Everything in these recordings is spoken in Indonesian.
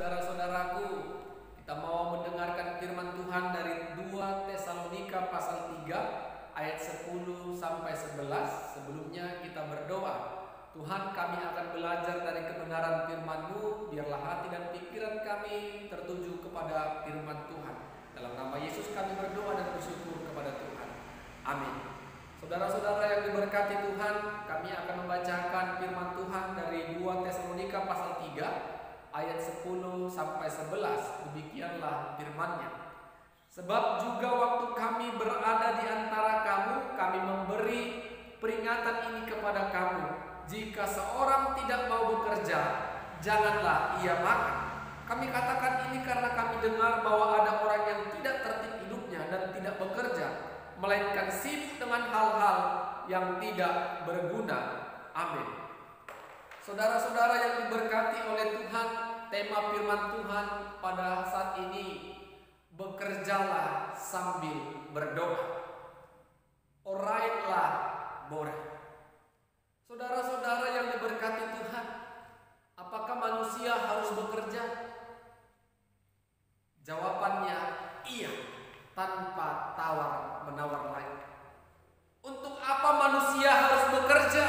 saudara-saudaraku, kita mau mendengarkan firman Tuhan dari 2 Tesalonika pasal 3 ayat 10 sampai 11. Sebelumnya kita berdoa. Tuhan, kami akan belajar dari kebenaran firman-Mu, biarlah hati dan pikiran kami tertuju kepada firman Tuhan. Dalam nama Yesus kami berdoa dan bersyukur kepada Tuhan. Amin. Saudara-saudara yang diberkati Tuhan, kami akan membacakan firman Tuhan dari 2 Tesalonika pasal 3 ayat 10 sampai 11. Demikianlah firman-Nya. Sebab juga waktu kami berada di antara kamu, kami memberi peringatan ini kepada kamu. Jika seorang tidak mau bekerja, janganlah ia makan. Kami katakan ini karena kami dengar bahwa ada orang yang tidak tertib hidupnya dan tidak bekerja, melainkan sibuk dengan hal-hal yang tidak berguna. Amin. Saudara-saudara yang diberkati oleh Tuhan, tema firman Tuhan pada saat ini, bekerjalah sambil berdoa. Orailah bora. Saudara-saudara yang diberkati Tuhan, apakah manusia harus bekerja? Jawabannya iya, tanpa tawar-menawar lagi. Untuk apa manusia harus bekerja?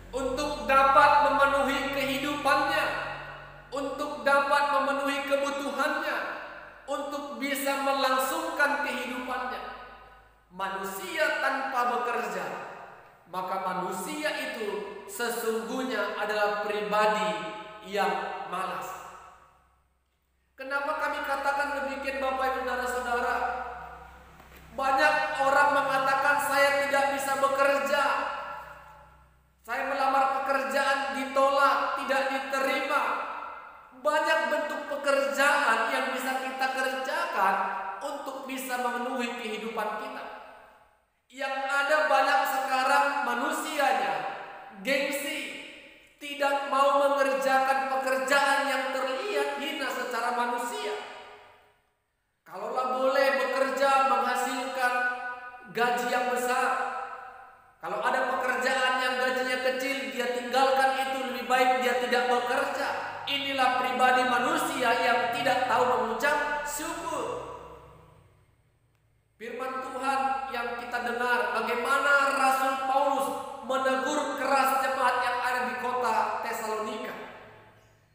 Untuk dapat memenuhi kehidupannya, untuk dapat memenuhi kebutuhannya, untuk bisa melangsungkan kehidupannya. Manusia tanpa bekerja, maka manusia itu sesungguhnya adalah pribadi yang malas. Kenapa kami katakan demikian, Bapak Ibu saudara-saudara? Banyak orang mengatakan saya tidak bisa bekerja. Saya melamar pekerjaan ditolak, tidak diterima. Banyak bentuk pekerjaan yang bisa kita kerjakan untuk bisa memenuhi kehidupan kita. Yang ada banyak sekarang manusianya gengsi, tidak mau mengerjakan pekerjaan yang terlihat hina secara manusia. Kalaulah boleh bekerja menghasilkan gaji yang besar, kalau ada pekerjaan yang gajinya kecil, dia tinggalkan itu, lebih baik dia tidak bekerja. Inilah pribadi manusia yang tidak tahu mengucap syukur. Firman Tuhan yang kita dengar, bagaimana Rasul Paulus menegur keras jemaat yang ada di kota Tesalonika.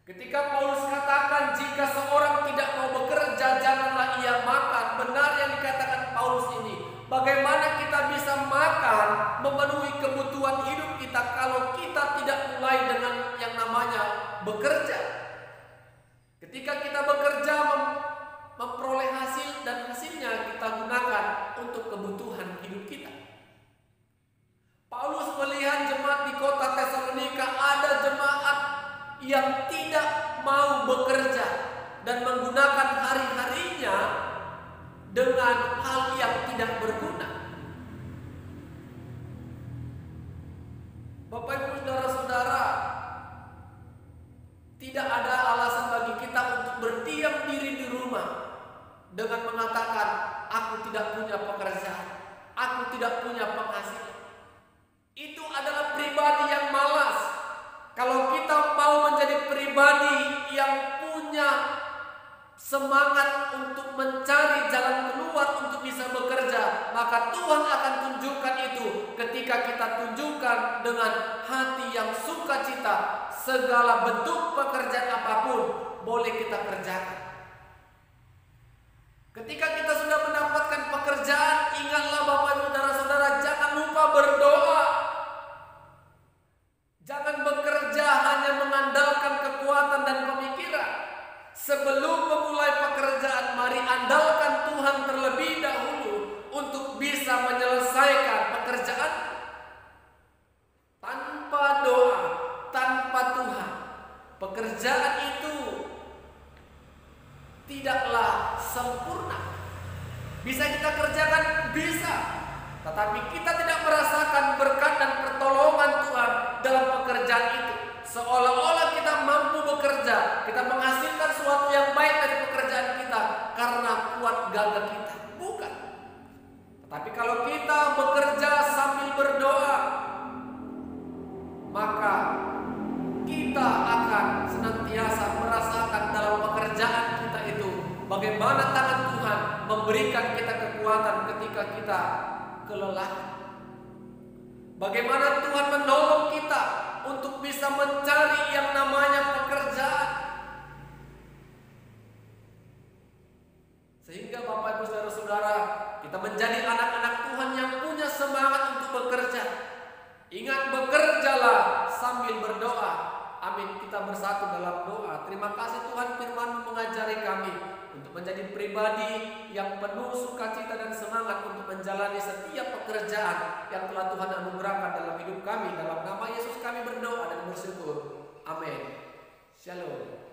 Ketika Paulus katakan jika seorang tidak mau bekerja, janganlah ia makan. Benar yang dikatakan Paulus ini. Bagaimana kita bisa makan, memenuhi kebutuhan hidup kita kalau kita tidak mulai dengan yang namanya bekerja? Ketika kita bekerja memperoleh hasil dan hasilnya kita gunakan untuk kebutuhan hidup kita. Paulus melihat jemaat di kota Tesalonika, ada jemaat yang tidak mau bekerja dan menggunakan hari-harinya dengan hal yang tidak berguna. Bapak Ibu saudara-saudara, tidak ada alasan bagi kita untuk berdiam diri di rumah dengan mengatakan aku tidak punya pekerjaan, aku tidak punya penghasilan. Itu adalah pribadi yang malas. Kalau kita mau menjadi pribadi yang punya semangat untuk mencari jalan keluar untuk bisa bekerja, maka Tuhan akan tunjukkan itu ketika kita tunjukkan dengan hati yang sukacita. Segala bentuk pekerjaan apapun boleh kita kerjakan. Ketika kita sudah mendapatkan pekerjaan, ingatlah Bapak Ibu saudara-saudara, jangan lupa berdoa. Jangan bekerja hanya mengandalkan kekuatan dan pemikiran. Sebelum memulai pekerjaan, mari andalkan Tuhan terlebih dahulu untuk bisa menyelesaikan pekerjaan. Tanpa doa, tanpa Tuhan, pekerjaan itu tidaklah sempurna. Bisa kita kerjakan? Bisa. Tetapi kita tidak merasakan berkat dan pertolongan Tuhan dalam pekerjaan itu. Seolah-olah kita mampu bekerja, kita menghasilkan sesuatu yang baik dari pekerjaan kita karena kuat gagah kita. Bukan. Tetapi kalau kita bekerja sambil berdoa, maka kita akan senantiasa merasakan bagaimana tangan Tuhan memberikan kita kekuatan ketika kita kelelahan. Bagaimana Tuhan menolong kita untuk bisa mencari yang namanya pekerjaan. Sehingga Bapak Ibu Saudara-saudara, kita menjadi anak-anak Tuhan yang punya semangat untuk bekerja. Ingat, bekerjalah sambil berdoa. Amin. Kita bersatu dalam doa. Terima kasih Tuhan, firman-Mu mengajari kami untuk menjadi pribadi yang penuh sukacita dan semangat untuk menjalani setiap pekerjaan yang telah Tuhan anugerahkan dalam hidup kami. Dalam nama Yesus kami berdoa dan bersyukur. Amin. Shalom.